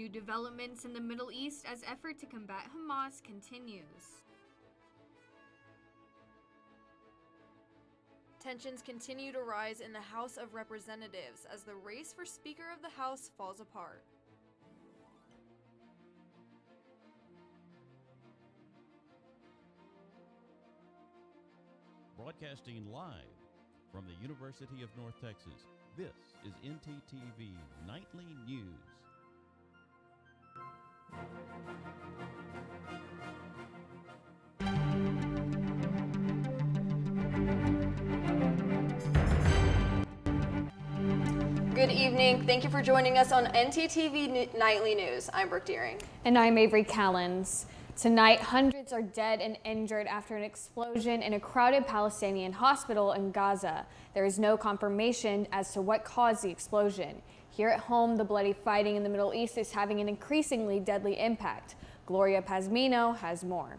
new developments in the Middle East as effort to combat Hamas continues. Tensions continue to rise in the House of Representatives as the race for Speaker of the House falls apart. Broadcasting live from the University of North Texas, this is ntTV Nightly News. Good evening. Thank you for joining us on ntTV Nightly News. I'm Brooke Deering. And I'm Avery Callens. Tonight, hundreds are dead and injured after an explosion in a crowded Palestinian hospital in Gaza. There is no confirmation as to what caused the explosion. Here at home, the bloody fighting in the Middle East is having an increasingly deadly impact. Gloria Pazmino has more.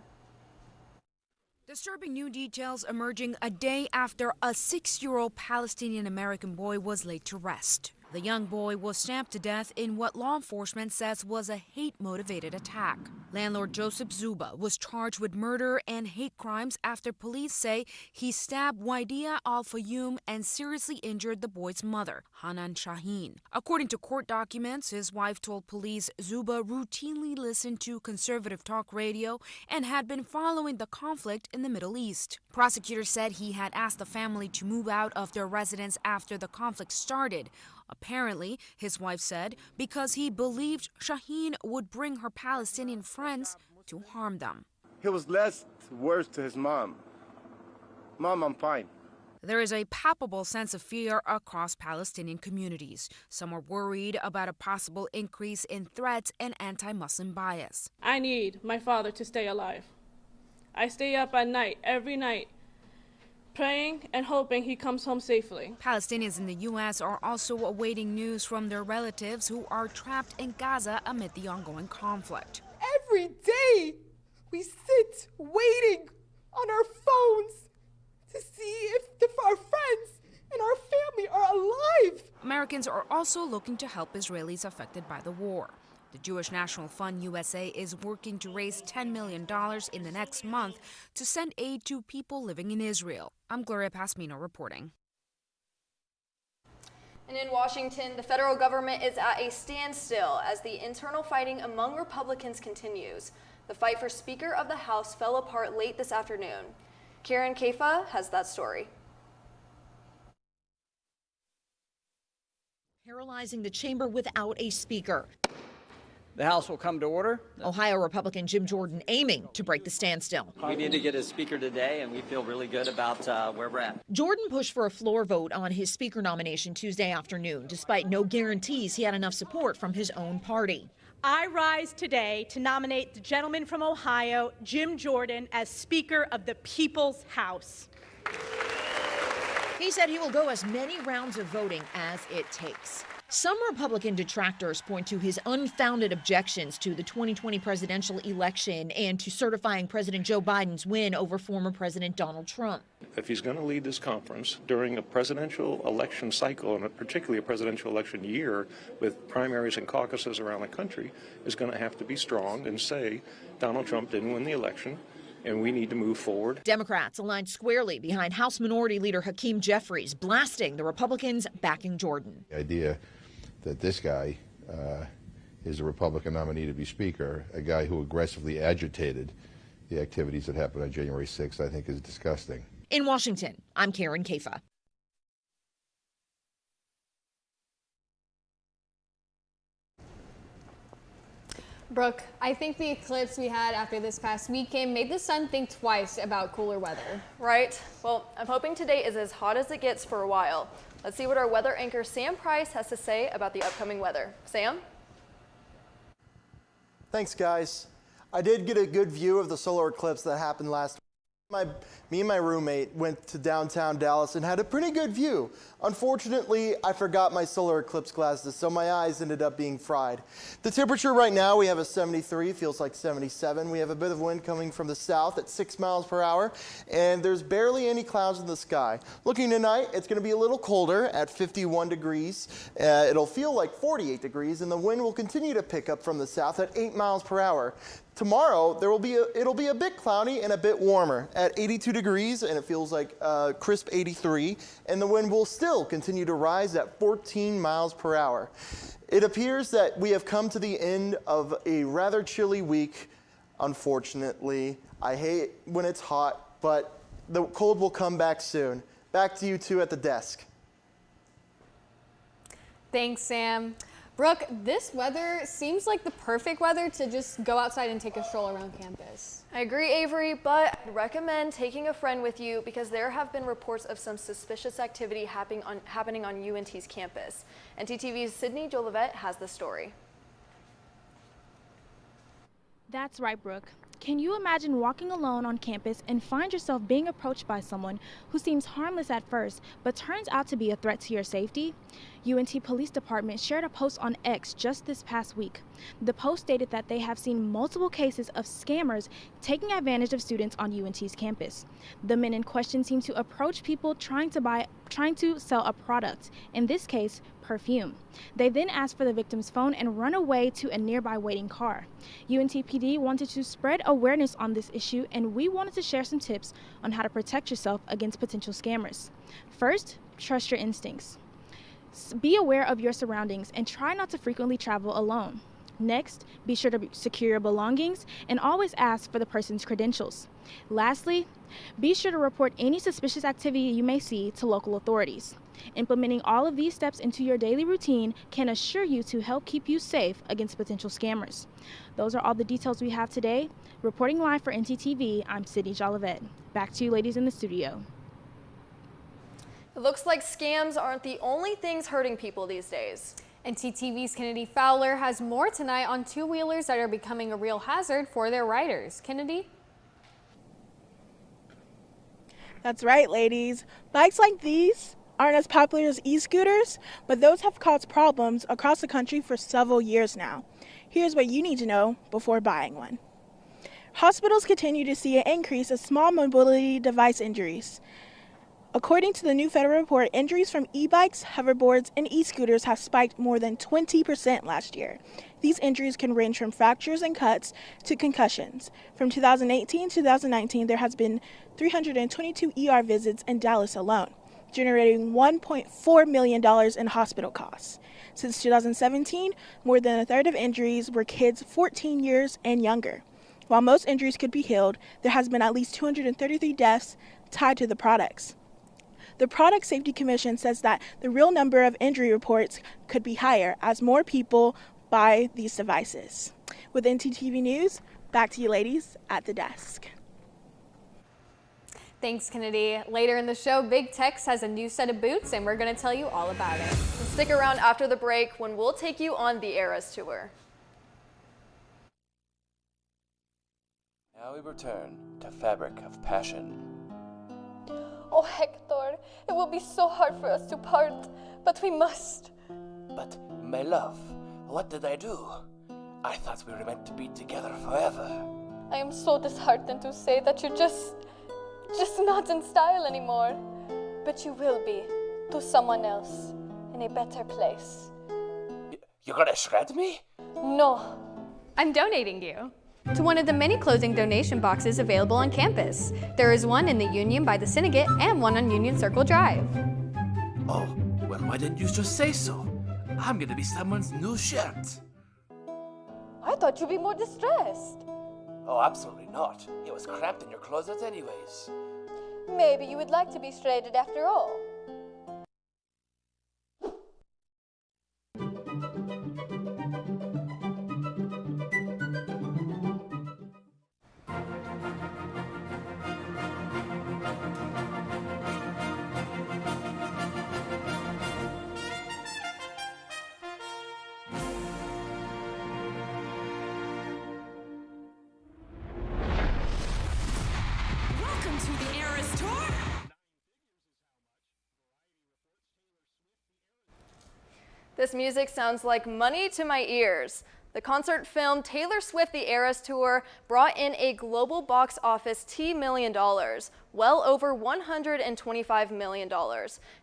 Disturbing new details emerging a day after a 6-year-old Palestinian-American boy was laid to rest. The young boy was stabbed to death in what law enforcement says was a hate-motivated attack. Landlord Joseph Zuba was charged with murder and hate crimes after police say he stabbed Waidia Al-Fayoum and seriously injured the boy's mother, Hanan Shaheen. According to court documents, his wife told police Zuba routinely listened to conservative talk radio and had been following the conflict in the Middle East. Prosecutors said he had asked the family to move out of their residence after the conflict started. Apparently, his wife said, because he believed Shaheen would bring her Palestinian friends to harm them. He was less worse to his mom. Mom, I'm fine. There is a palpable sense of fear across Palestinian communities. Some are worried about a possible increase in threats and anti-Muslim bias. I need my father to stay alive. I stay up at night, every night, praying and hoping he comes home safely. Palestinians in the U.S. are also awaiting news from their relatives who are trapped in Gaza amid the ongoing conflict. Every day we sit waiting on our phones to see if our friends and our family are alive. Americans are also looking to help Israelis affected by the war. The Jewish National Fund USA is working to raise $10 million in the next month to send aid to people living in Israel. I'm Gloria Pazmino reporting. And in Washington, the federal government is at a standstill as the internal fighting among Republicans continues. The fight for Speaker of the House fell apart late this afternoon. Karen Kafa has that story. Paralyzing the chamber without a speaker. The House will come to order. Ohio Republican Jim Jordan aiming to break the standstill. We need to get a speaker today, and we feel really good about where we're at. Jordan pushed for a floor vote on his speaker nomination Tuesday afternoon, despite no guarantees he had enough support from his own party. I rise today to nominate the gentleman from Ohio, Jim Jordan, as Speaker of the People's House. He said he will go as many rounds of voting as it takes. Some Republican detractors point to his unfounded objections to the 2020 presidential election and to certifying President Joe Biden's win over former President Donald Trump. If he's going to lead this conference during a presidential election cycle, and particularly a presidential election year with primaries and caucuses around the country, is going to have to be strong and say Donald Trump didn't win the election, and we need to move forward. Democrats aligned squarely behind House Minority Leader Hakeem Jeffries, blasting the Republicans backing Jordan. The idea that this guy is a Republican nominee to be Speaker, a guy who aggressively agitated the activities that happened on January 6th, I think is disgusting. In Washington, I'm Karen Kafa. Brooke, I think the eclipse we had after this past weekend made the sun think twice about cooler weather. Right? Well, I'm hoping today is as hot as it gets for a while. Let's see what our weather anchor Sam Price has to say about the upcoming weather. Sam? Thanks, guys. I did get a good view of the solar eclipse that happened last week. Me and my roommate went to downtown Dallas and had a pretty good view. Unfortunately, I forgot my solar eclipse glasses, so my eyes ended up being fried. The temperature right now, we have a 73, feels like 77. We have a bit of wind coming from the south at 6 miles per hour, and there's barely any clouds in the sky. Looking tonight, it's going to be a little colder at 51 degrees. It'll feel like 48 degrees, and the wind will continue to pick up from the south at 8 miles per hour. Tomorrow, it'll be a bit cloudy and a bit warmer at 82 degrees, and it feels like crisp 83, and the wind will still continue to rise at 14 miles per hour. It appears that we have come to the end of a rather chilly week, unfortunately. I hate when it's hot, but the cold will come back soon. Back to you two at the desk. Thanks, Sam. Brooke, this weather seems like the perfect weather to just go outside and take a stroll around campus. I agree, Avery, but I'd recommend taking a friend with you because there have been reports of some suspicious activity happening on UNT's campus. ntTV's Sydney Jolivet has the story. That's right, Brooke. Can you imagine walking alone on campus and find yourself being approached by someone who seems harmless at first, but turns out to be a threat to your safety? UNT Police Department shared a post on X just this past week. The post stated that they have seen multiple cases of scammers taking advantage of students on UNT's campus. The men in question seem to approach people trying to sell a product, in this case, perfume. They then ask for the victim's phone and run away to a nearby waiting car. UNTPD wanted to spread awareness on this issue, and we wanted to share some tips on how to protect yourself against potential scammers. First, trust your instincts. Be aware of your surroundings and try not to frequently travel alone. Next, be sure to secure your belongings and always ask for the person's credentials. Lastly, be sure to report any suspicious activity you may see to local authorities. Implementing all of these steps into your daily routine can assure you to help keep you safe against potential scammers. Those are all the details we have today. Reporting live for ntTV, I'm Sydney Jolivet. Back to you ladies in the studio. It looks like scams aren't the only things hurting people these days. ntTV's Kennedy Fowler has more tonight on two-wheelers that are becoming a real hazard for their riders. Kennedy? That's right, ladies. Bikes like these aren't as popular as e-scooters, but those have caused problems across the country for several years now. Here's what you need to know before buying one. Hospitals continue to see an increase of small mobility device injuries. According to the new federal report, injuries from e-bikes, hoverboards, and e-scooters have spiked more than 20% last year. These injuries can range from fractures and cuts to concussions. From 2018 to 2019, there has been 322 ER visits in Dallas alone, generating $1.4 million in hospital costs. Since 2017, more than a third of injuries were kids 14 years and younger. While most injuries could be healed, there has been at least 233 deaths tied to the products. The Product Safety Commission says that the real number of injury reports could be higher as more people buy these devices. With ntTV News, back to you ladies at the desk. Thanks, Kennedy. Later in the show, Big Tex has a new set of boots, and we're going to tell you all about it. Stick around after the break when we'll take you on the Eras Tour. Now we return to Fabric of Passion. Oh, Hector, it will be so hard for us to part, but we must. But, my love, what did I do? I thought we were meant to be together forever. I am so disheartened to say that you're just not in style anymore. But you will be, to someone else, in a better place. You're gonna shred me? No. I'm donating you to one of the many clothing donation boxes available on campus. There is one in the Union by the Syndicate and one on Union Circle Drive. Oh, well, why didn't you just say so? I'm gonna be someone's new shirt. I thought you'd be more distressed. Oh, absolutely not. It was cramped in your closet anyways. Maybe you would like to be shredded after all. to the Eras Tour. This music sounds like money to my ears. The concert film Taylor Swift The Eras Tour brought in a global box office $1 million, well over $125 million.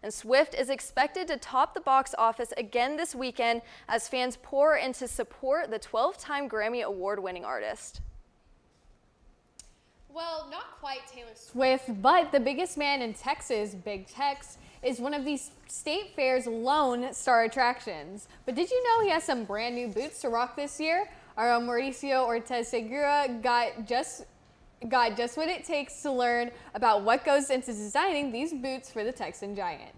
And Swift is expected to top the box office again this weekend as fans pour in to support the 12-time Grammy Award-winning artist. Well, not quite Taylor Swift, but the biggest man in Texas, Big Tex, is one of these state fair's lone star attractions. But did you know he has some brand new boots to rock this year? Our own Mauricio Ortez Segura got just what it takes to learn about what goes into designing these boots for the Texan giant.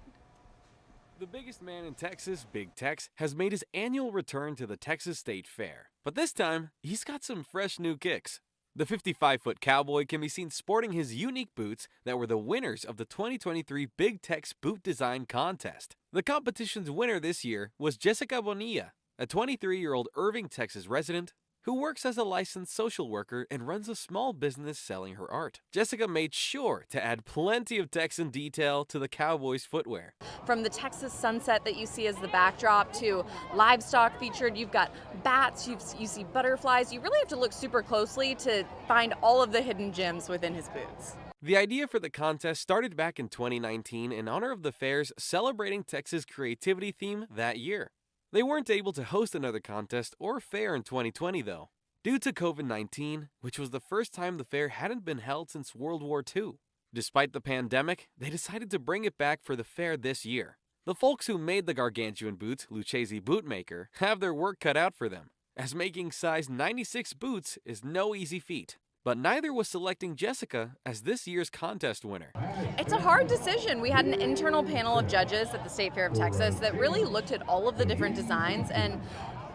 The biggest man in Texas, Big Tex, has made his annual return to the Texas State Fair. But this time, he's got some fresh new kicks. The 55-foot cowboy can be seen sporting his unique boots that were the winners of the 2023 Big Tex Boot Design Contest. The competition's winner this year was Jessica Bonilla, a 23-year-old Irving, Texas resident who works as a licensed social worker and runs a small business selling her art. Jessica made sure to add plenty of Texan detail to the cowboy's footwear. From the Texas sunset that you see as the backdrop to livestock featured, you've got bats, you see butterflies. You really have to look super closely to find all of the hidden gems within his boots. The idea for the contest started back in 2019 in honor of the fair's Celebrating Texas Creativity theme that year. They weren't able to host another contest or fair in 2020, though, due to COVID-19, which was the first time the fair hadn't been held since World War II. Despite the pandemic, they decided to bring it back for the fair this year. The folks who made the gargantuan boots, Lucchese Bootmaker, have their work cut out for them, as making size 96 boots is no easy feat. But neither was selecting Jessica as this year's contest winner. It's a hard decision. We had an internal panel of judges at the State Fair of Texas that really looked at all of the different designs and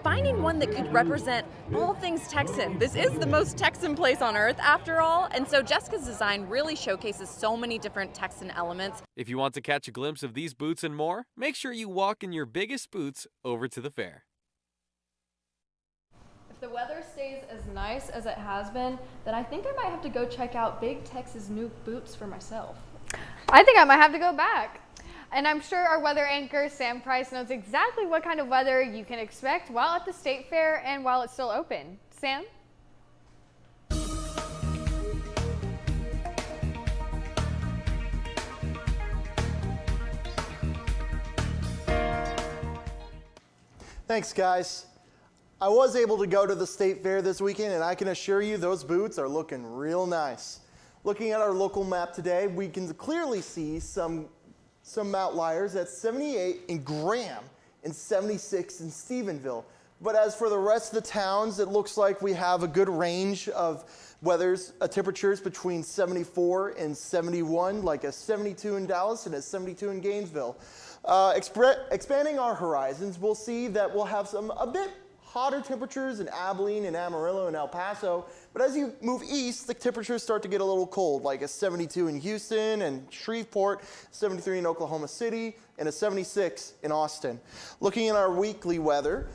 finding one that could represent all things Texan. This is the most Texan place on earth after all, and so Jessica's design really showcases so many different Texan elements. If you want to catch a glimpse of these boots and more, make sure you walk in your biggest boots over to the fair. If the weather stays as nice as it has been, then I think I might have to go check out Big Tex's new boots for myself. I think I might have to go back. And I'm sure our weather anchor, Sam Price, knows exactly what kind of weather you can expect while at the State Fair and while it's still open. Sam? Thanks, guys. I was able to go to the State Fair this weekend, and I can assure you those boots are looking real nice. Looking at our local map today, we can clearly see some outliers at 78 in Graham and 76 in Stephenville. But as for the rest of the towns, it looks like we have a good range of temperatures between 74 and 71, like a 72 in Dallas and a 72 in Gainesville. Expanding our horizons, we'll see that we'll have a bit hotter temperatures in Abilene and Amarillo and El Paso, but as you move east, the temperatures start to get a little cold, like a 72 in Houston and Shreveport, 73 in Oklahoma City, and a 76 in Austin. Looking at our weekly weather,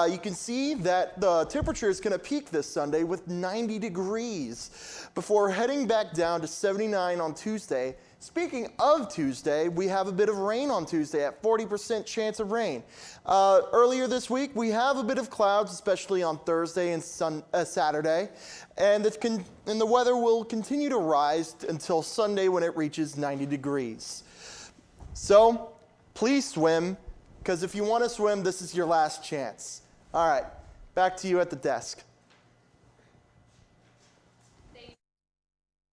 you can see that the temperature is going to peak this Sunday with 90 degrees before heading back down to 79 on Tuesday. Speaking of Tuesday, we have a bit of rain on Tuesday at 40% chance of rain. Earlier this week, we have a bit of clouds, especially on Thursday and Saturday, and the weather will continue to rise until Sunday when it reaches 90 degrees. So please swim, because if you want to swim, this is your last chance. All right, back to you at the desk.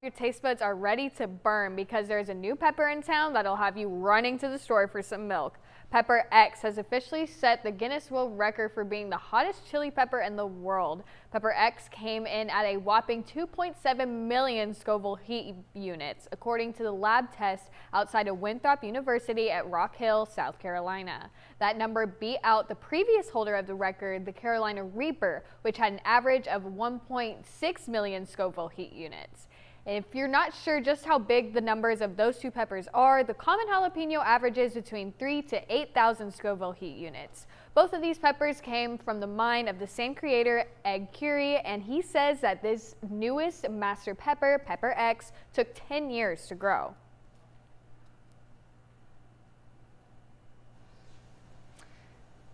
Your taste buds are ready to burn because there's a new pepper in town that'll have you running to the store for some milk. Pepper X has officially set the Guinness World Record for being the hottest chili pepper in the world. Pepper X came in at a whopping 2.7 million Scoville heat units, according to the lab test outside of Winthrop University at Rock Hill, South Carolina. That number beat out the previous holder of the record, the Carolina Reaper, which had an average of 1.6 million Scoville heat units. If you're not sure just how big the numbers of those two peppers are, the common jalapeno averages between 3,000 to 8,000 Scoville heat units. Both of these peppers came from the mind of the same creator, Egg Curie, and he says that this newest master pepper, Pepper X, took 10 years to grow.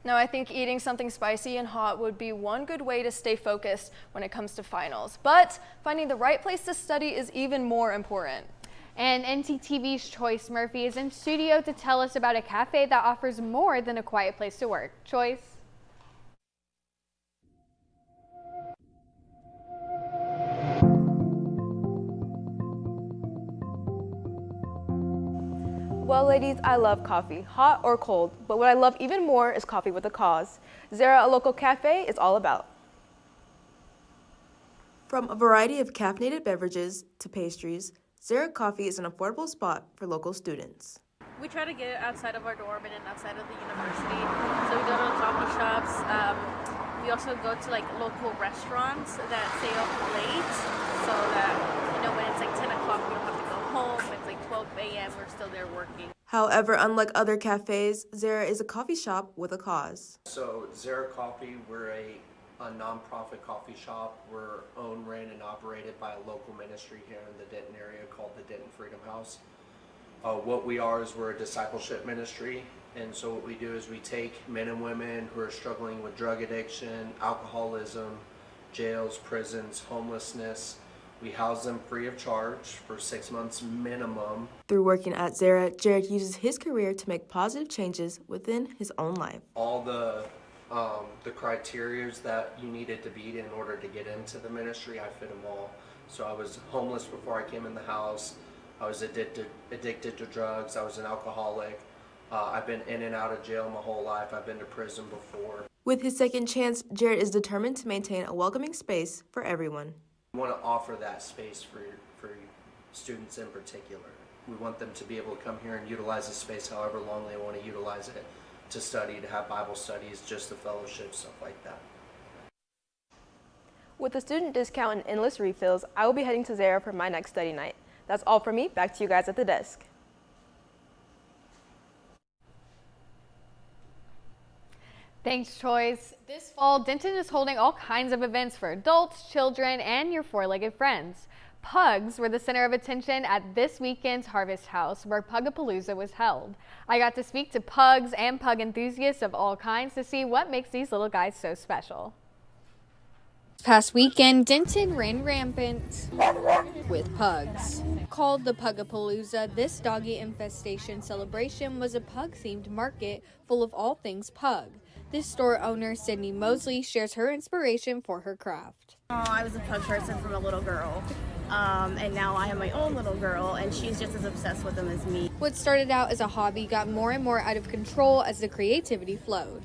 Now, I think eating something spicy and hot would be one good way to stay focused when it comes to finals. But finding the right place to study is even more important. And ntTV's Choice Murphy is in studio to tell us about a cafe that offers more than a quiet place to work. Choice. Well, ladies, I love coffee, hot or cold, but what I love even more is coffee with a cause. Zara, a local cafe, is all about. From a variety of caffeinated beverages to pastries, Zara Coffee is an affordable spot for local students. We try to get it outside of our dorm and outside of the university. So we go to coffee shops. We also go to like local restaurants that stay up late, so that when it's like 10 o'clock we don't have to go home. It's like 12 a.m. we're still there working. However, unlike other cafes, Zara is a coffee shop with a cause. So Zara Coffee, we're a nonprofit coffee shop. We're owned, ran, and operated by a local ministry here in the Denton area called the Denton Freedom House. What we are is we're a discipleship ministry, and so what we do is we take men and women who are struggling with drug addiction, alcoholism, jails, prisons, homelessness. We house them free of charge for 6 months minimum. Through working at Zara, Jared uses his career to make positive changes within his own life. All the criteria that you needed to beat in order to get into the ministry, I fit them all. So I was homeless before I came in the house. I was addicted to drugs. I was an alcoholic. I've been in and out of jail my whole life. I've been to prison before. With his second chance, Jared is determined to maintain a welcoming space for everyone. We want to offer that space for students in particular. We want them to be able to come here and utilize the space however long they want to utilize it, to study, to have Bible studies, just the fellowship, stuff like that. With a student discount and endless refills, I will be heading to Zara for my next study night. That's all from me. Back to you guys at the desk. Thanks, Choice. This fall, Denton is holding all kinds of events for adults, children, and your four-legged friends. Pugs were the center of attention at this weekend's Harvest House, where Pugapalooza was held. I got to speak to pugs and pug enthusiasts of all kinds to see what makes these little guys so special. This past weekend, Denton ran rampant with pugs. Called the Pugapalooza, this doggy infestation celebration was a pug-themed market full of all things pug. This store owner, Sydney Mosley, shares her inspiration for her craft. I was a pug person from a little girl, and now I have my own little girl, and she's just as obsessed with them as me. What started out as a hobby got more and more out of control as the creativity flowed.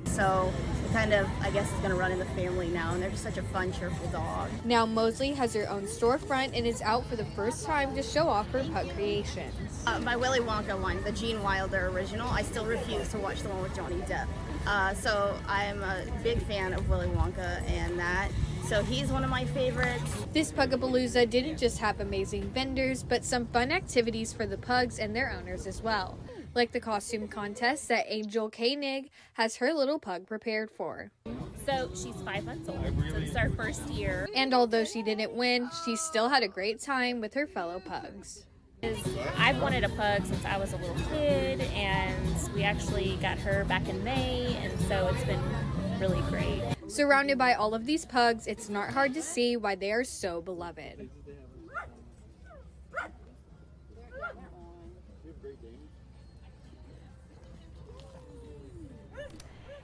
So it kind of, I guess, is going to run in the family now, and they're just such a fun, cheerful dog. Now Mosley has her own storefront and is out for the first time to show off her pug creations. My Willy Wonka one, the Gene Wilder original, I still refuse to watch the one with Johnny Depp. So I'm a big fan of Willy Wonka and that. So he's one of my favorites. This Pugapalooza didn't just have amazing vendors, but some fun activities for the pugs and their owners as well. Like the costume contest that Angel Koenig has her little pug prepared for. So she's 5 months old, so this is our first year. And although she didn't win, she still had a great time with her fellow pugs. I've wanted a pug since I was a little kid, and we actually got her back in May, and so it's been really great. Surrounded by all of these pugs, it's not hard to see why they are so beloved.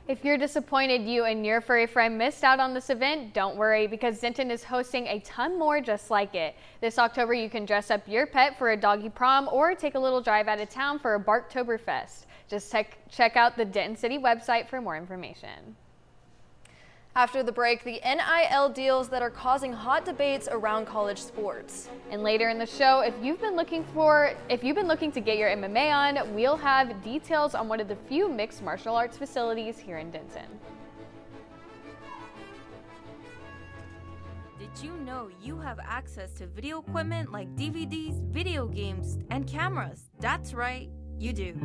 If you're disappointed you and your furry friend missed out on this event, don't worry, because Denton is hosting a ton more just like it. This October, you can dress up your pet for a doggy prom or take a little drive out of town for a Barktoberfest. Just check out the Denton City website for more information. After the break, the NIL deals that are causing hot debates around college sports. And later in the show, if you've been looking to get your MMA on, we'll have details on one of the few mixed martial arts facilities here in Denton. Did you know you have access to video equipment like DVDs, video games, and cameras? That's right, you do.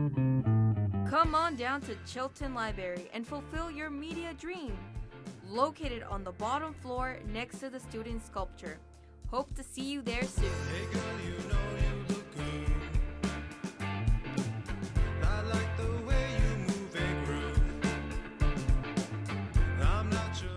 Come on down to Chilton Library and fulfill your media dream. Located on the bottom floor next to the student sculpture. Hope to see you there soon. Hey girl, you know you look good. I like the way you move and groove. I'm not sure.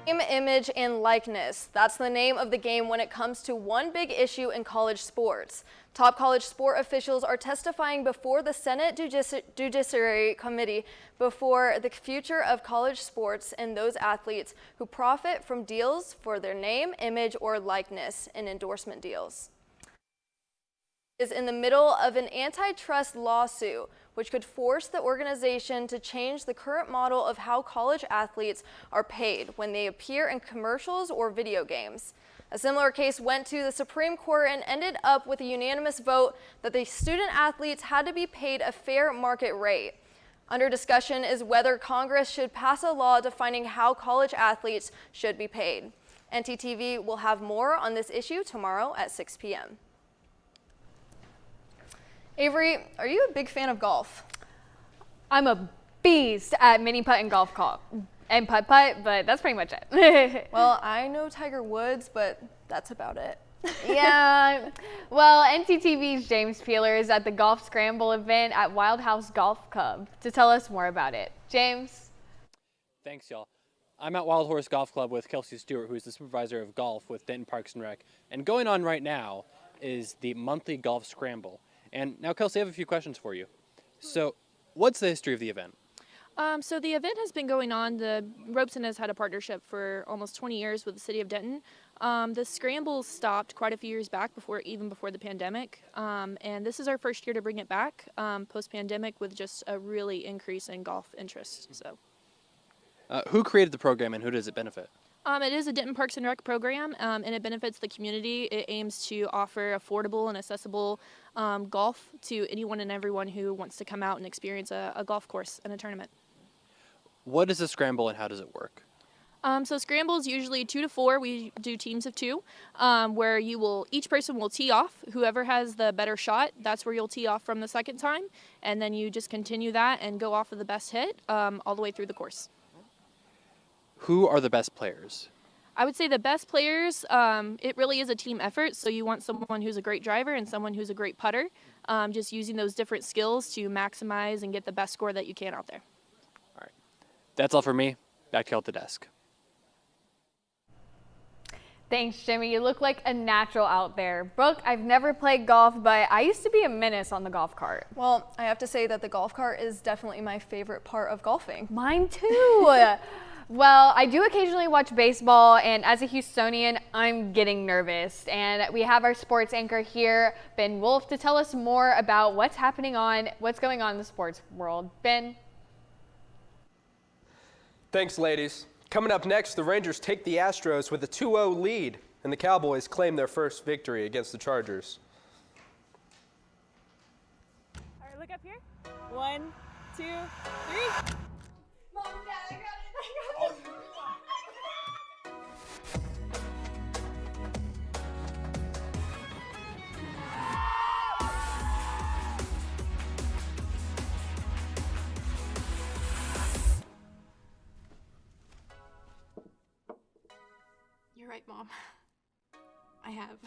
Name, image, and likeness. That's the name of the game when it comes to one big issue in college sports. Top college sport officials are testifying before the Senate Judiciary Committee before the future of college sports and those athletes who profit from deals for their name, image, or likeness in endorsement deals. Is in the middle of an antitrust lawsuit which could force the organization to change the current model of how college athletes are paid when they appear in commercials or video games. A similar case went to the Supreme Court and ended up with a unanimous vote that the student athletes had to be paid a fair market rate. Under discussion is whether Congress should pass a law defining how college athletes should be paid. ntTV will have more on this issue tomorrow at 6 p.m. Avery, are you a big fan of golf? I'm a beast at mini putt and golf call and putt, but that's pretty much it. Well, I know Tiger Woods, but that's about it. Yeah, well, ntTV's James Peeler is at the Golf Scramble event at Wild House Golf Club to tell us more about it. James? Thanks, y'all. I'm at Wild Horse Golf Club with Kelsey Stewart, who's the supervisor of golf with Denton Parks and Rec. And going on right now is the monthly Golf Scramble. And now, Kelsey, I have a few questions for you. So, what's the history of the event? So the event has been going on. The Robeson has had a partnership for almost 20 years with the city of Denton. The scramble stopped quite a few years back, even before the pandemic. And this is our first year to bring it back post-pandemic with just a really increase in golf interest. So, who created the program and who does it benefit? It is a Denton Parks and Rec program, and it benefits the community. It aims to offer affordable and accessible golf to anyone and everyone who wants to come out and experience a golf course and a tournament. What is a scramble and how does it work? So scrambles usually 2 to 4. We do teams of 2, where each person will tee off. Whoever has the better shot, that's where you'll tee off from the second time, and then you just continue that and go off of the best hit all the way through the course. Who are the best players? I would say the best players, it really is a team effort. So you want someone who's a great driver and someone who's a great putter, just using those different skills to maximize and get the best score that you can out there. All right. That's all for me. Back to you at the desk. Thanks, Jimmy. You look like a natural out there. Brooke, I've never played golf, but I used to be a menace on the golf cart. Well, I have to say that the golf cart is definitely my favorite part of golfing. Mine too. Well, I do occasionally watch baseball, and as a Houstonian, I'm getting nervous. And we have our sports anchor here, Ben Wolf, to tell us more about what's going on in the sports world. Ben? Thanks, ladies. Coming up next, the Rangers take the Astros with a 2-0 lead, and the Cowboys claim their first victory against the Chargers. All right, look up here. 1, 2, 3. Mom, Dad, I got it. You're right, Mom. I have.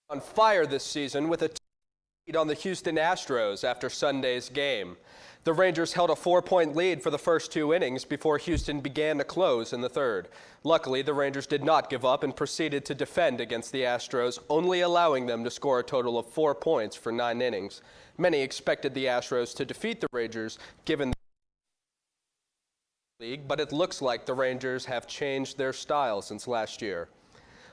On fire this season with a On the Houston Astros after Sunday's game. The Rangers held a 4-point lead for the first 2 innings before Houston began to close in the third. Luckily, the Rangers did not give up and proceeded to defend against the Astros, only allowing them to score a total of 4 points for 9 innings. Many expected the Astros to defeat the Rangers given the league, but it looks like the Rangers have changed their style since last year.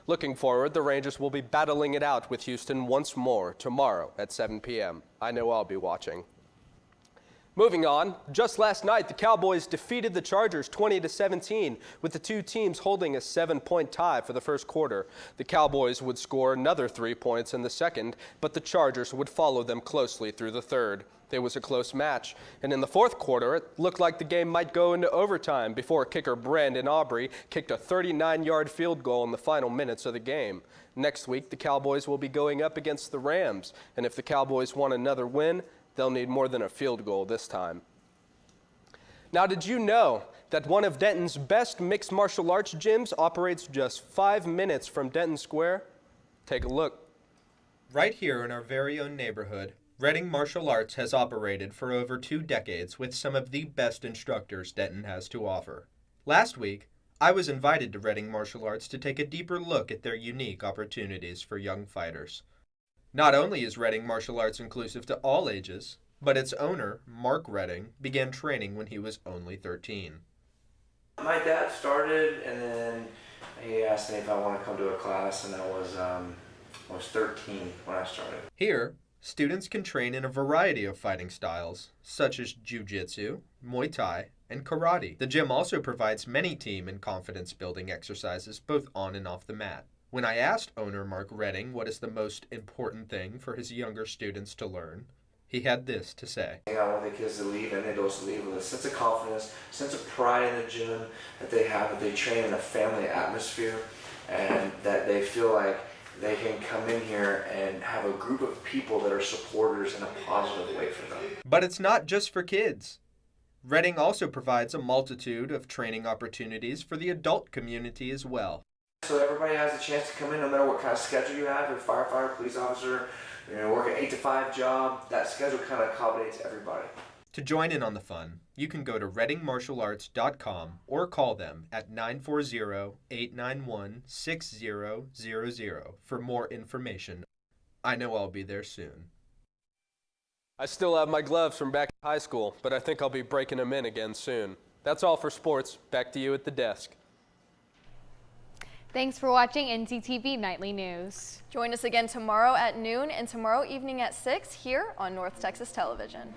Looking forward, the Rangers will be battling it out with Houston once more tomorrow at 7 p.m. I know I'll be watching. Moving on, just last night, the Cowboys defeated the Chargers 20-17, with the two teams holding a 7-point tie for the first quarter. The Cowboys would score another 3 points in the second, but the Chargers would follow them closely through the third. It was a close match, and in the fourth quarter, it looked like the game might go into overtime before kicker Brandon Aubrey kicked a 39-yard field goal in the final minutes of the game. Next week, the Cowboys will be going up against the Rams, and if the Cowboys want another win, they'll need more than a field goal this time. Now, did you know that one of Denton's best mixed martial arts gyms operates just 5 minutes from Denton Square? Take a look. Right here in our very own neighborhood, Reading Martial Arts has operated for over 2 decades with some of the best instructors Denton has to offer. Last week, I was invited to Reading Martial Arts to take a deeper look at their unique opportunities for young fighters. Not only is Reading Martial Arts inclusive to all ages, but its owner, Mark Reading, began training when he was only 13. My dad started, and then he asked me if I want to come to a class, and I was 13 when I started. Here, students can train in a variety of fighting styles, such as jiu-jitsu, Muay Thai, and karate. The gym also provides many team and confidence-building exercises both on and off the mat. When I asked owner Mark Reading what is the most important thing for his younger students to learn, he had this to say. I want the kids to leave, and they don't leave with a sense of confidence, sense of pride in the gym that they have, that they train in a family atmosphere, and that they feel like they can come in here and have a group of people that are supporters in a positive way for them. But it's not just for kids. Reading also provides a multitude of training opportunities for the adult community as well. So everybody has a chance to come in no matter what kind of schedule you have. You're a firefighter, police officer, work an 8 to 5 job. That schedule kind of accommodates everybody. To join in on the fun, you can go to readingmartialarts.com or call them at 940-891-6000 for more information. I know I'll be there soon. I still have my gloves from back in high school, but I think I'll be breaking them in again soon. That's all for sports. Back to you at the desk. Thanks for watching ntTV Nightly News. Join us again tomorrow at noon and tomorrow evening at 6 here on North Texas Television.